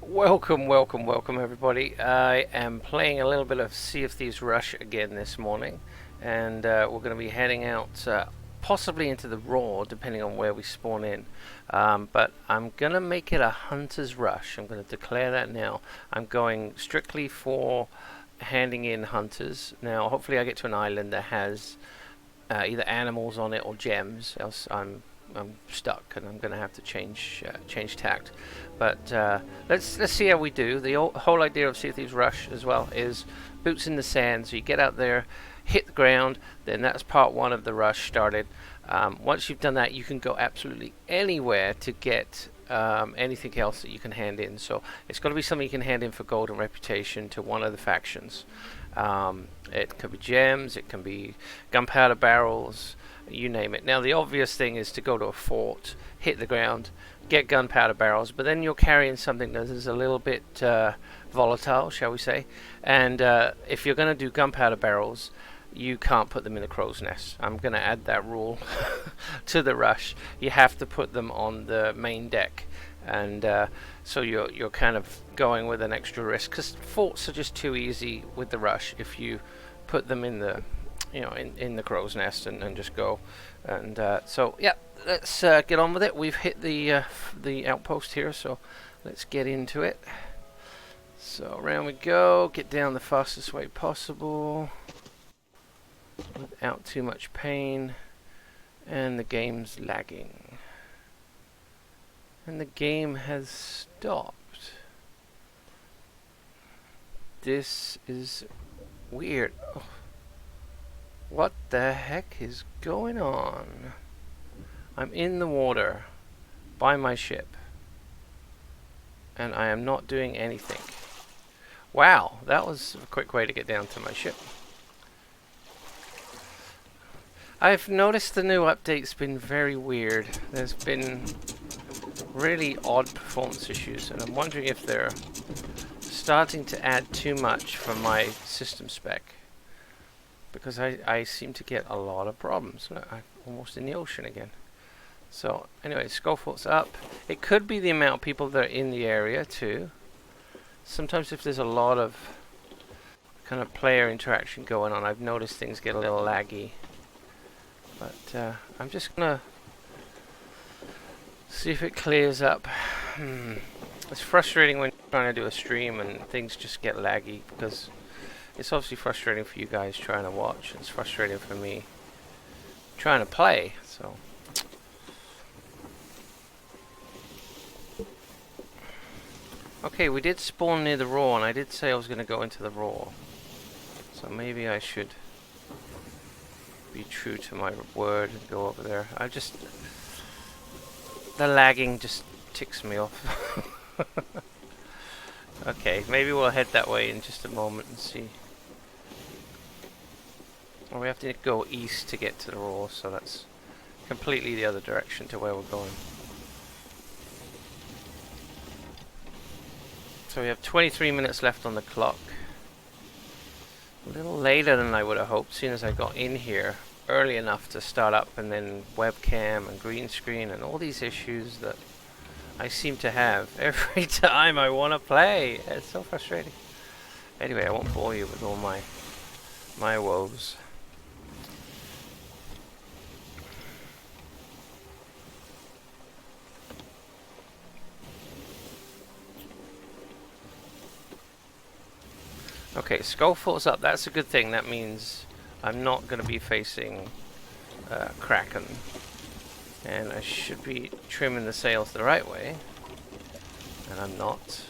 Welcome everybody. I am playing a little bit of Sea of Thieves Rush again this morning, and we're going to be heading out possibly into the Raw, depending on where we spawn in. But I'm going to make it a hunter's rush. I'm going to declare that now. I'm going strictly for handing in hunters. Now, hopefully I get to an island that has either animals on it or gems, else I'm stuck and I'm going to have to change tact. But let's see how we do. The whole idea of Sea of Thieves Rush as well is boots in the sand. So you get out there, hit the ground, then that's part one of the rush started. Once you've done that, you can go absolutely anywhere to get anything else that you can hand in. So it's got to be something you can hand in for gold and reputation to one of the factions. It could be gems, it can be gunpowder barrels, you name it. Now the obvious thing is to go to a fort, hit the ground, get gunpowder barrels, but then you're carrying something that is a little bit volatile, shall we say. And if you're going to do gunpowder barrels, you can't put them in a crow's nest. I'm going to add that rule to the rush. You have to put them on the main deck, and so you're kind of going with an extra risk, because forts are just too easy with the rush if you put them in the in the crow's nest and just go. And so yeah, let's get on with it. We've hit the outpost here, so let's get into it. So around we go, get down the fastest way possible without too much pain. And the game's lagging, and the game has stopped. This is weird. Oh. What the heck is going on? I'm in the water by my ship, and I am not doing anything. Wow, that was a quick way to get down to my ship. I've noticed the new update's been very weird. There's been really odd performance issues, and I'm wondering if they're starting to add too much for my system spec, because I seem to get a lot of problems. Look, I'm almost in the ocean again. So anyway, Skullfort's up. It could be the amount of people that are in the area too. Sometimes if there's a lot of kind of player interaction going on, I've noticed things get a little laggy. But I'm just gonna see if it clears up. It's frustrating when you're trying to do a stream and things just get laggy, because it's obviously frustrating for you guys trying to watch. It's frustrating for me trying to play. So okay, we did spawn near the Raw, and I did say I was going to go into the Raw. So maybe I should be true to my word and go over there. The lagging just ticks me off. Okay, maybe we'll head that way in just a moment and see. Or we have to go east to get to the Raw, so that's completely the other direction to where we're going. So we have 23 minutes left on the clock. A little later than I would have hoped, seeing as I got in here early enough to start up, and then webcam and green screen and all these issues that I seem to have every time I want to play. It's so frustrating. Anyway, I won't bore you with all my woes. Okay, Skullfort's up. That's a good thing. That means I'm not going to be facing Kraken. And I should be trimming the sails the right way. And I'm not.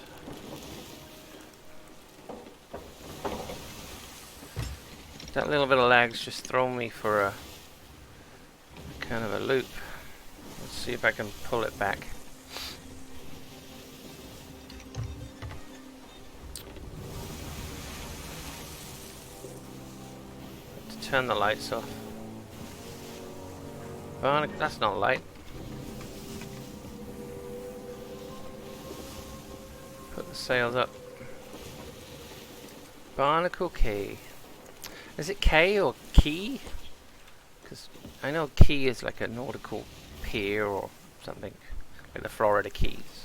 That little bit of lag's just thrown me for a kind of a loop. Let's see if I can pull it back. Turn the lights off. That's not light. Put the sails up. Barnacle Key. Is it K or Key? Because I know Key is like a nautical pier or something, like the Florida Keys.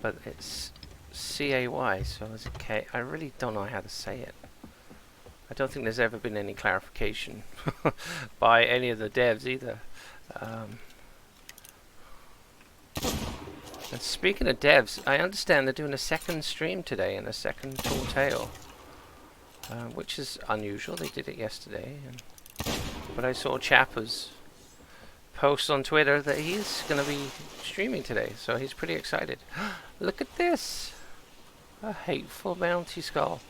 But it's C-A-Y, so is it K? I really don't know how to say it. I don't think there's ever been any clarification by any of the devs either. And speaking of devs, I understand they're doing a second stream today and a second Tall Tale, which is unusual. They did it yesterday, but I saw Chapper's post on Twitter that he's going to be streaming today, so he's pretty excited. Look at this! A hateful bounty skull.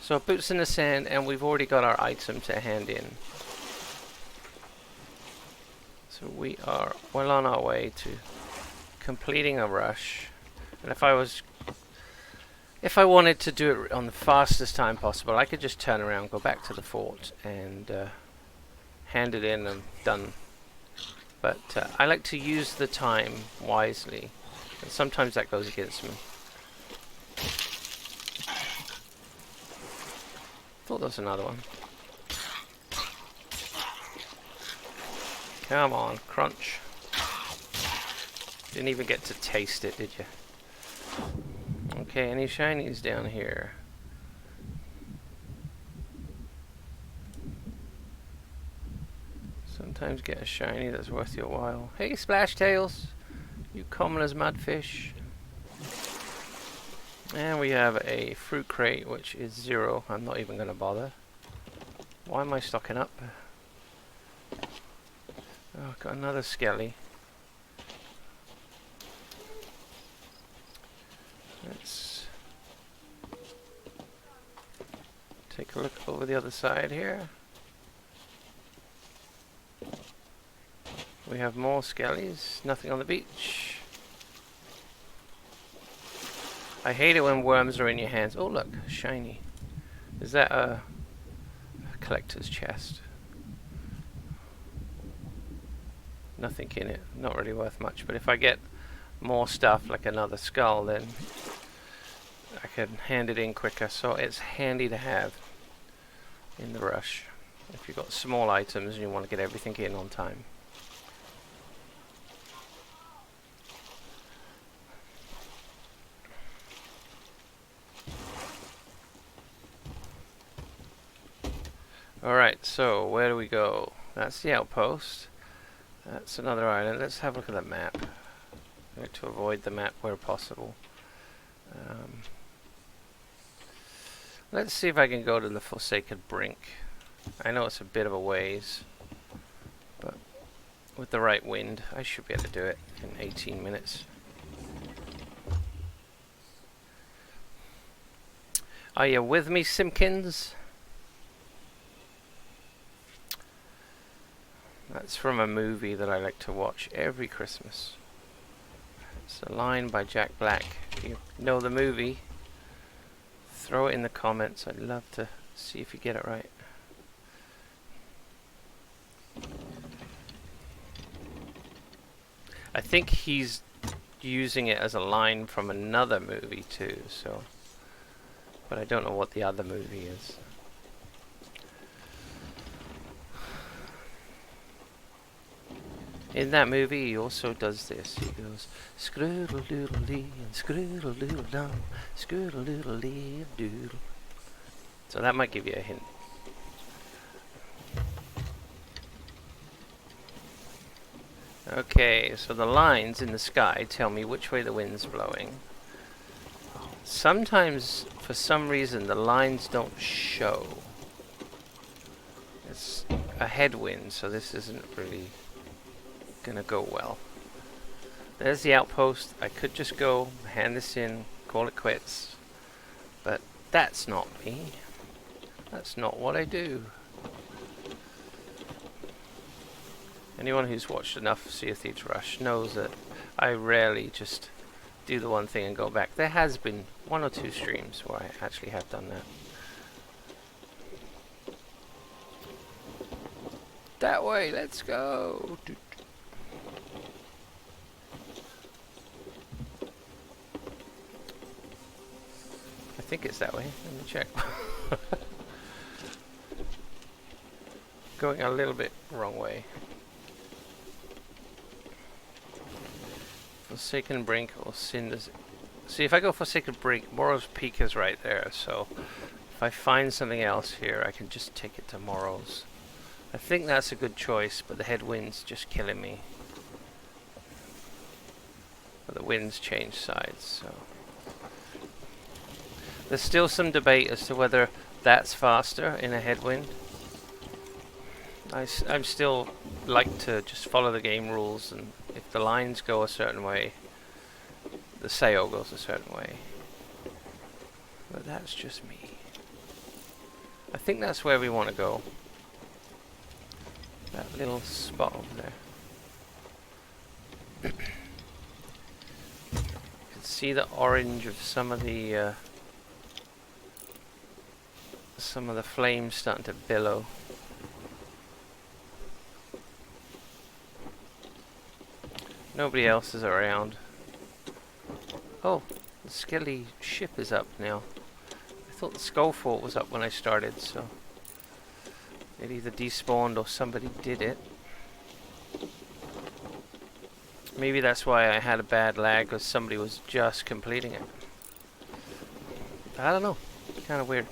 So boots in the sand, and we've already got our item to hand in. So we are well on our way to completing a rush. And if I wanted to do it on the fastest time possible, I could just turn around, go back to the fort, and hand it in and done. But I like to use the time wisely, and sometimes that goes against me. Thought there was another one. Come on, crunch. Didn't even get to taste it, did you? Okay, any shinies down here? Sometimes get a shiny that's worth your while. Hey, Splash Tails! You common as mudfish. And we have a fruit crate, which is 0. I'm not even going to bother. Why am I stocking up? Oh, got another skelly. Let's take a look over the other side here. We have more skellies. Nothing on the beach. I hate it when worms are in your hands. Oh look, shiny. Is that a collector's chest? Nothing in it. Not really worth much. But if I get more stuff like another skull, then I can hand it in quicker. So it's handy to have in the rush if you've got small items and you want to get everything in on time. Alright, so where do we go? That's the outpost. That's another island. Let's have a look at the map. I like to avoid the map where possible. Let's see if I can go to the Forsaken Brink. I know it's a bit of a ways, but with the right wind, I should be able to do it in 18 minutes. Are you with me, Simpkins? That's from a movie that I like to watch every Christmas. It's a line by Jack Black. If you know the movie, throw it in the comments. I'd love to see if you get it right. I think he's using it as a line from another movie too, so, but I don't know what the other movie is. In that movie, he also does this. He goes, skroodle-doodle-dee and skroodle-doodle-dum, skroodle-doodle-dee-doodle. So that might give you a hint. Okay, so the lines in the sky tell me which way the wind's blowing. Sometimes, for some reason, the lines don't show. It's a headwind, so this isn't really gonna go well. There's the outpost. I could just go, hand this in, call it quits. But that's not me. That's not what I do. Anyone who's watched enough Sea of Thieves Rush knows that I rarely just do the one thing and go back. There has been 1 or 2 streams where I actually have done that. That way, let's go. I think it's that way. Let me check. Going a little bit wrong way. Forsaken Brink or See, if I go for Sacred Brink, Morrow's Peak is right there, so if I find something else here, I can just take it to Morrow's. I think that's a good choice, but the headwind's just killing me. But the winds change sides, so... There's still some debate as to whether that's faster in a headwind. I'm still like to just follow the game rules, and if the lines go a certain way, the sail goes a certain way. But that's just me. I think that's where we want to go. That little spot over there. You can see the orange of some of the flames starting to billow. Nobody else is around. Oh, the Skelly ship is up now. I thought the Skull Fort was up when I started, so it either despawned or somebody did it. Maybe that's why I had a bad lag, because somebody was just completing it. I don't know. Kind of weird.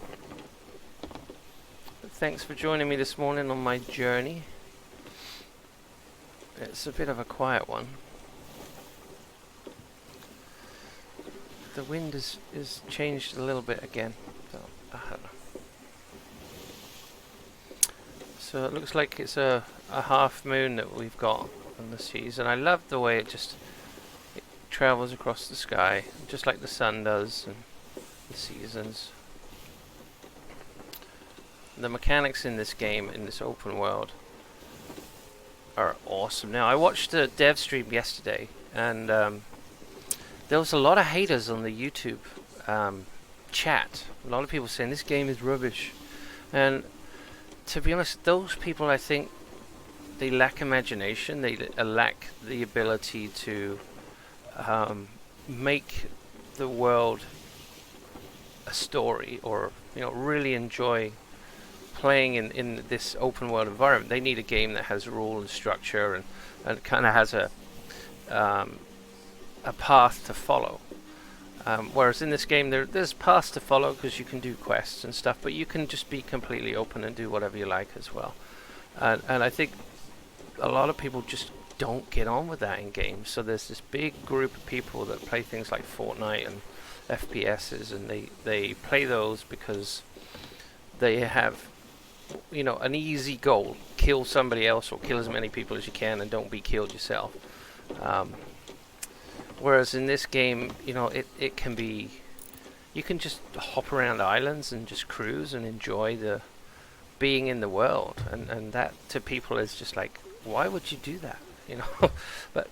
But thanks for joining me this morning on my journey. It's a bit of a quiet one. The wind is changed a little bit again. So, I don't know. So it looks like it's a half moon that we've got on the seas, and I love the way it travels across the sky, just like the sun does, and the seasons. The mechanics in this game, in this open world, are awesome. Now, I watched a dev stream yesterday, and there was a lot of haters on the YouTube chat. A lot of people saying this game is rubbish. And to be honest, those people, I think, they lack imagination. They lack the ability to make the world a story, or really enjoy playing in this open world environment. They need a game that has rule and structure, and kind of has a path to follow. Whereas in this game, there's paths to follow because you can do quests and stuff, but you can just be completely open and do whatever you like as well. And I think a lot of people just don't get on with that in games. So there's this big group of people that play things like Fortnite and FPSs, and they play those because they have an easy goal: kill somebody else or kill as many people as you can and don't be killed yourself. Whereas in this game, it can be, you can just hop around islands and just cruise and enjoy the being in the world, and that to people is just like, why would you do that? But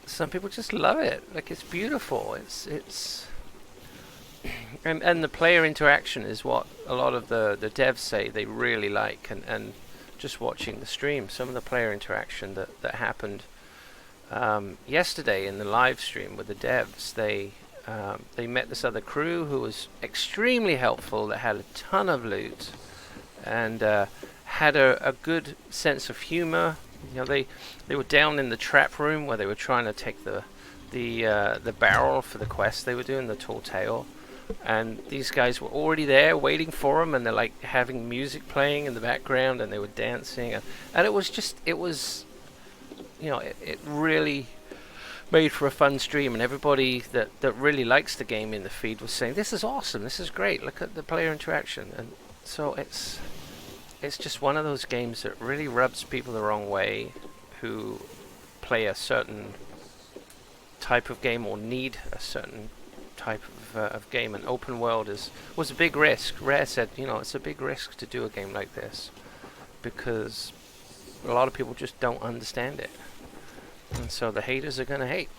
some people just love it. Like, it's beautiful. It's and the player interaction is what a lot of the devs say they really like, and just watching the stream, some of the player interaction that happened yesterday in the live stream with the devs, they met this other crew who was extremely helpful, that had a ton of loot, and had a good sense of humor. They were down in the trap room where they were trying to take the barrel for the quest they were doing, the tall tale, and these guys were already there waiting for them, and they're like having music playing in the background, and they were dancing, and it was it really made for a fun stream, and everybody that really likes the game in the feed was saying, this is awesome, this is great, look at the player interaction. And so it's just one of those games that really rubs people the wrong way who play a certain type of game or need a certain type of game. And open world was a big risk. Rare said, it's a big risk to do a game like this because a lot of people just don't understand it, and so the haters are gonna hate.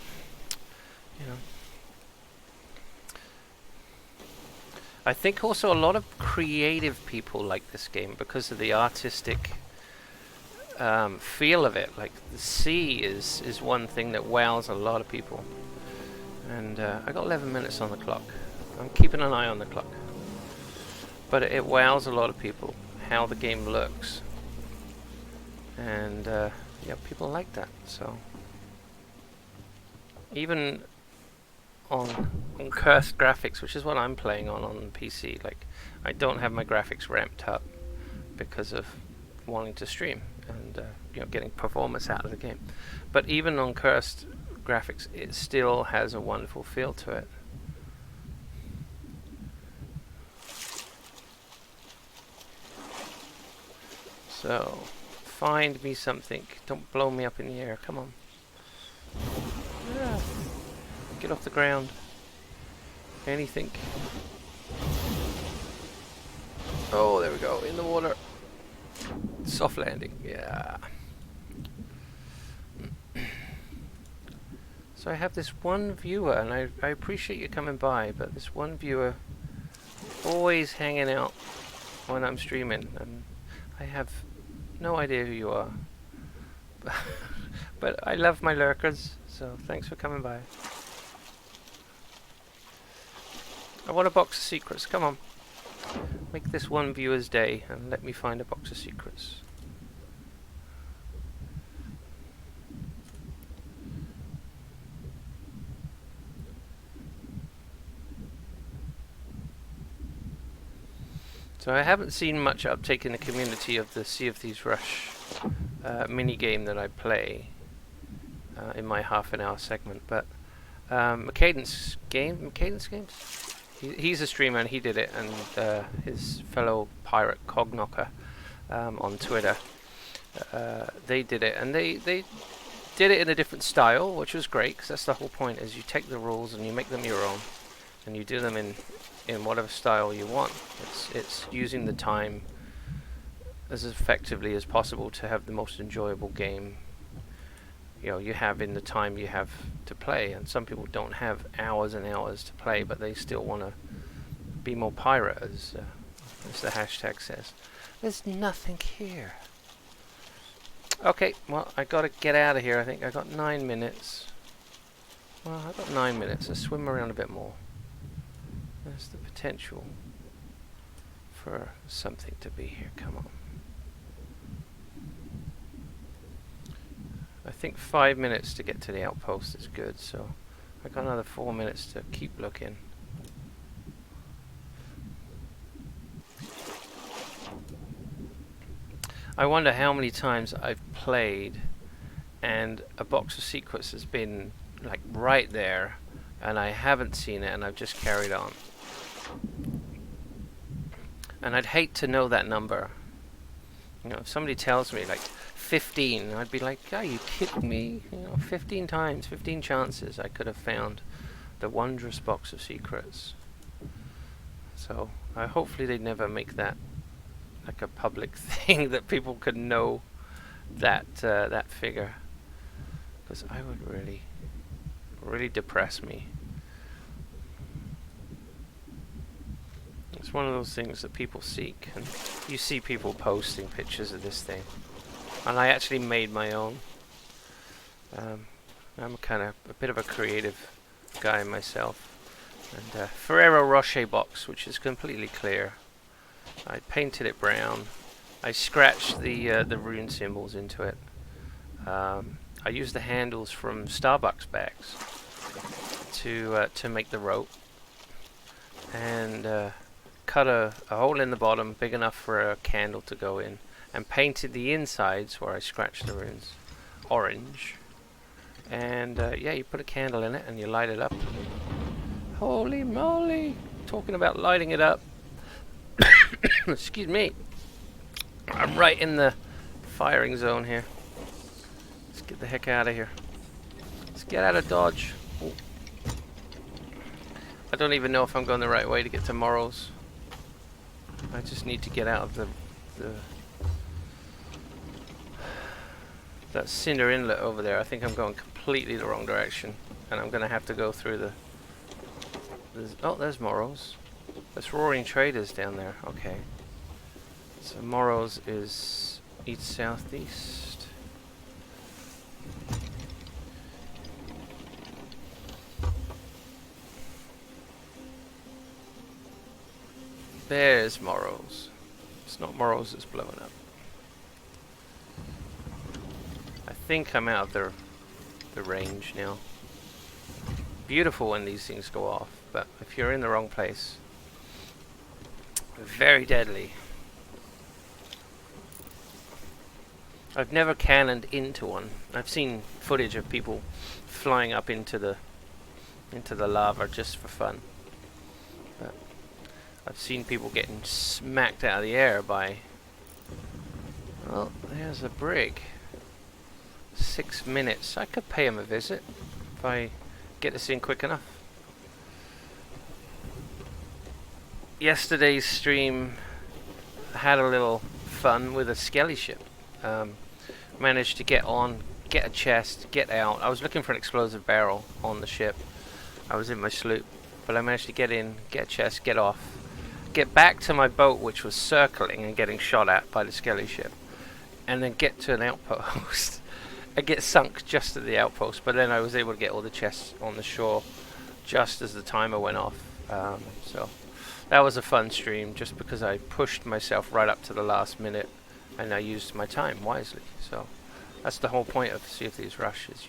I think also a lot of creative people like this game because of the artistic feel of it. Like the sea is one thing that wows a lot of people. And I got 11 minutes on the clock. I'm keeping an eye on the clock. But it wows a lot of people how the game looks. And people like that. So even on cursed graphics, which is what I'm playing on the PC. Like, I don't have my graphics ramped up because of wanting to stream and getting performance out of the game. But even on cursed graphics, it still has a wonderful feel to it. So, find me something. Don't blow me up in the air. Come on. Yeah. Get off the ground. Anything. Oh, there we go. In the water. Soft landing. Yeah. So I have this one viewer, and I appreciate you coming by, but this one viewer always hanging out when I'm streaming, and I have no idea who you are. But I love my lurkers, so thanks for coming by. I want a box of secrets. Come on. Make this one viewer's day and let me find a box of secrets. So I haven't seen much uptake in the community of the Sea of Thieves Rush mini-game that I play in my half-an-hour segment, but Macadance Games? He's a streamer and he did it, and his fellow pirate Cogknocker on Twitter, they did it, and they did it in a different style, which was great, because that's the whole point, is you take the rules and you make them your own, and you do them in whatever style you want. It's using the time as effectively as possible to have the most enjoyable game you have in the time you have to play. And some people don't have hours and hours to play, but they still want to be more pirate, as the hashtag says. There's nothing here. Okay, well, I gotta get out of here. I think I got 9 minutes. Well, I got 9 minutes. Let's swim around a bit more. There's the potential for something to be here. Come on. I think 5 minutes to get to the outpost is good, so I got another 4 minutes to keep looking. I wonder how many times I've played and a box of secrets has been like right there and I haven't seen it and I've just carried on. And I'd hate to know that number. If somebody tells me like 15, I'd be like, are you kidding me? 15 times, 15 chances I could have found the wondrous box of secrets. So hopefully they never make that like a public thing that people could know that that figure, because I would really depress me. It's one of those things that people seek, and you see people posting pictures of this thing, and I actually made my own. I'm a bit of a creative guy myself, and Ferrero Rocher box, which is completely clear. I painted it brown. I scratched the rune symbols into it. I used the handles from Starbucks bags to make the rope, and cut a hole in the bottom big enough for a candle to go in, and painted the insides where I scratched the runes orange. And yeah, you put a candle in it and you light it up. Holy moly! Talking about lighting it up. Excuse me. I'm right in the firing zone here. Let's get the heck out of here. Let's get out of Dodge. Ooh. I don't even know if I'm going the right way to get to Morrow's. I just need to get out of that cinder inlet over there. I think I'm going completely the wrong direction, and I'm going to have to go through there's Morrow's. That's Roaring Traders down there. Okay. So Morrow's is east-southeast. There's Morrow's. It's not Morrow's that's blowing up. I think I'm out of the range now. beautiful when these things go off, but if you're in the wrong place, very deadly. I've never cannoned into one. I've seen footage of people flying up into the lava just for fun, but I've seen people getting smacked out of the air by... Well, there's a brig. 6 minutes. I could pay him a visit if I get this in quick enough. Yesterday's stream had a little fun with a skelly ship. Managed to get on, get a chest, get out. I was looking for an explosive barrel on the ship. I was in my sloop, but I managed to get in, get a chest, get off, get back to my boat, which was circling and getting shot at by the skelly ship, and then get to an outpost. I get sunk just at the outpost, but then I was able to get all the chests on the shore just as the timer went off. So that was a fun stream, just because I pushed myself right up to the last minute and I used my time wisely. So that's the whole point of Sea of Thieves Rush, is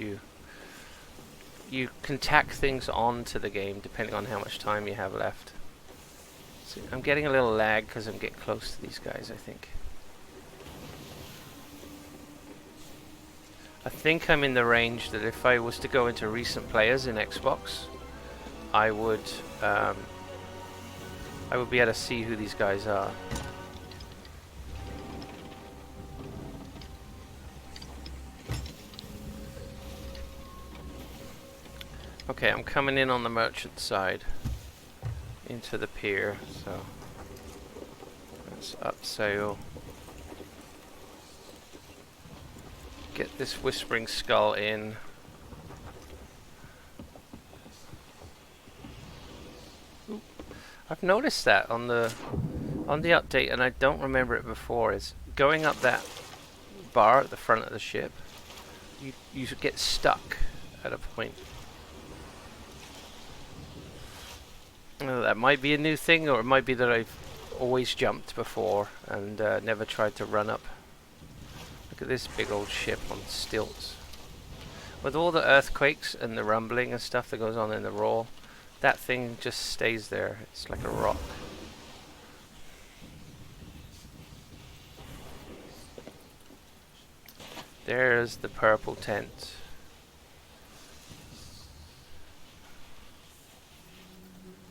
you can tack things on to the game depending on how much time you have left. See, I'm getting a little lag because I'm getting close to these guys, I think. I think I'm in the range that if I was to go into recent players in Xbox, I would be able to see who these guys are. Okay, I'm coming in on the merchant side into the pier, so let's up sail. Get this Whispering Skull in. Ooh. I've noticed that on the update, and I don't remember it before, is going up that bar at the front of the ship, you get stuck at a point. That might be a new thing, or it might be that I've always jumped before and never tried to run up. Look at this big old ship on stilts. With all the earthquakes and the rumbling and stuff that goes on in the roar, that thing just stays there. It's like a rock. There's the purple tent.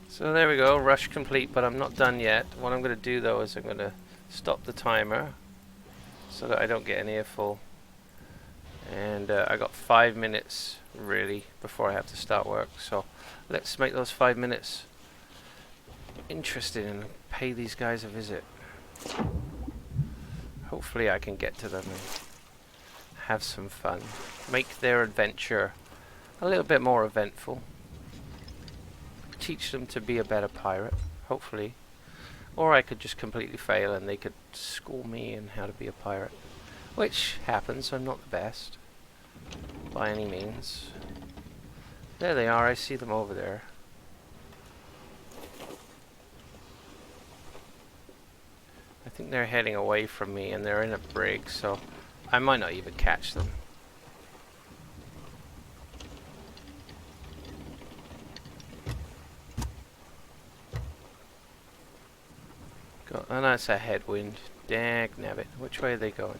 So there we go, rush complete, but I'm not done yet. What I'm going to do though is I'm going to stop the timer so that I don't get an earful. And I got 5 minutes really before I have to start work. So let's make those 5 minutes interesting and pay these guys a visit. Hopefully I can get to them and have some fun. Make their adventure a little bit more eventful. Teach them to be a better pirate, hopefully. Or I could just completely fail and they could school me in how to be a pirate. Which happens, I'm not the best. By any means. There they are, I see them over there. I think they're heading away from me and they're in a brig, so I might not even catch them. Oh no, it's a headwind. Dag nabbit. Which way are they going?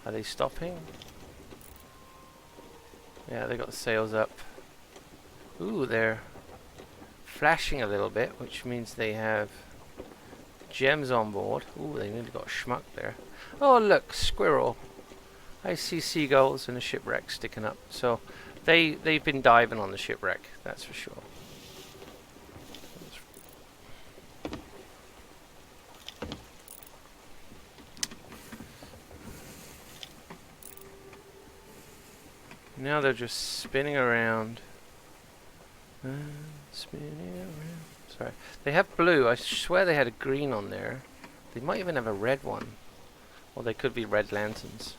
Are they stopping? Yeah, they got the sails up. Ooh, they're flashing a little bit, which means they have gems on board. Ooh, they nearly got a schmuck there. Oh look, squirrel. I see seagulls and a shipwreck sticking up. So they've been diving on the shipwreck, that's for sure. Now they're just spinning around. Spinning around. Sorry. They have blue. I swear they had a green on there. They might even have a red one. Or they could be red lanterns.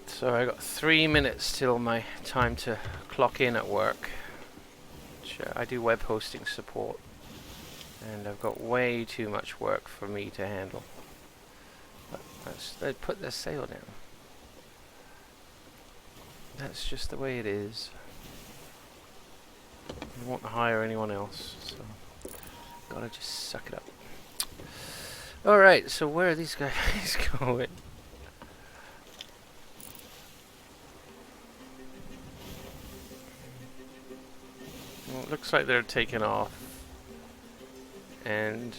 So I got 3 minutes till my time to clock in at work. I do web hosting support. And I've got way too much work for me to handle. They put their sail down. That's just the way it is. I won't hire anyone else, so gotta just suck it up. Alright, so where are these guys going? Well, it looks like they're taking off. And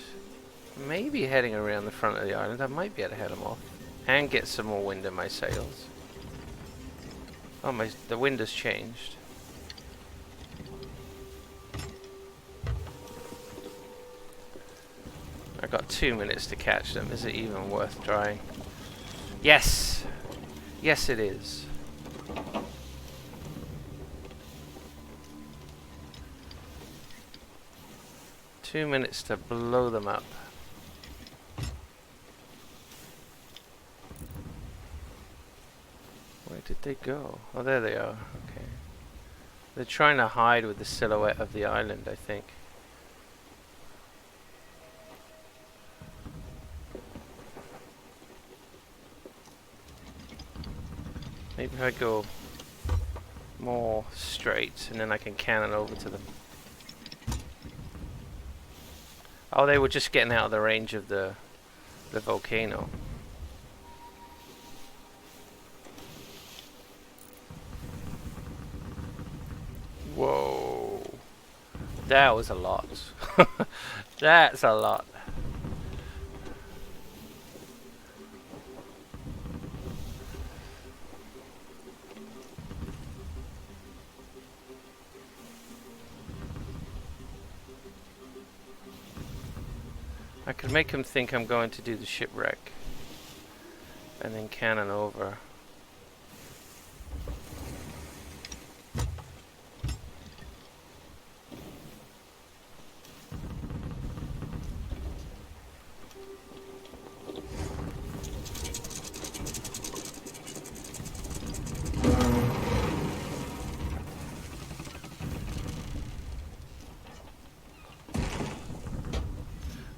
maybe heading around the front of the island. I might be able to head them off. And get some more wind in my sails. Oh, the wind has changed. I got 2 minutes to catch them. Is it even worth trying? Yes! Yes, it is. Two minutes to blow them up. Where did they go? Oh, there they are. Okay. They're trying to hide with the silhouette of the island, I think. Maybe if I go more straight and then I can cannon over to them. Oh, they were just getting out of the range of the volcano. Whoa. That was a lot. That's a lot. I could make him think I'm going to do the shipwreck and then cannon over.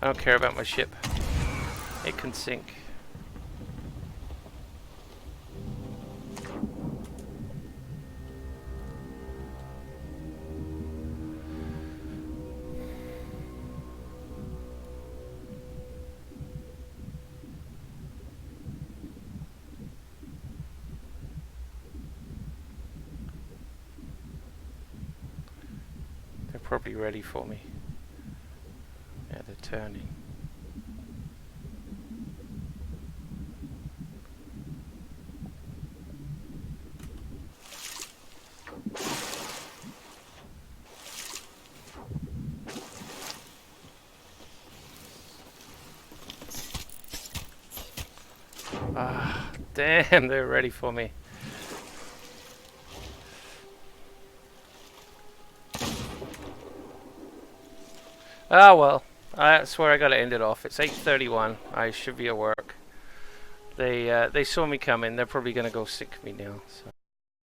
I don't care about my ship. It can sink. They're probably ready for me. Yeah, they're turning. Ah, damn, they're ready for me. Ah, well. That's where I gotta end it off. It's 8:31. I should be at work. They saw me coming. They're probably gonna go sink me now. So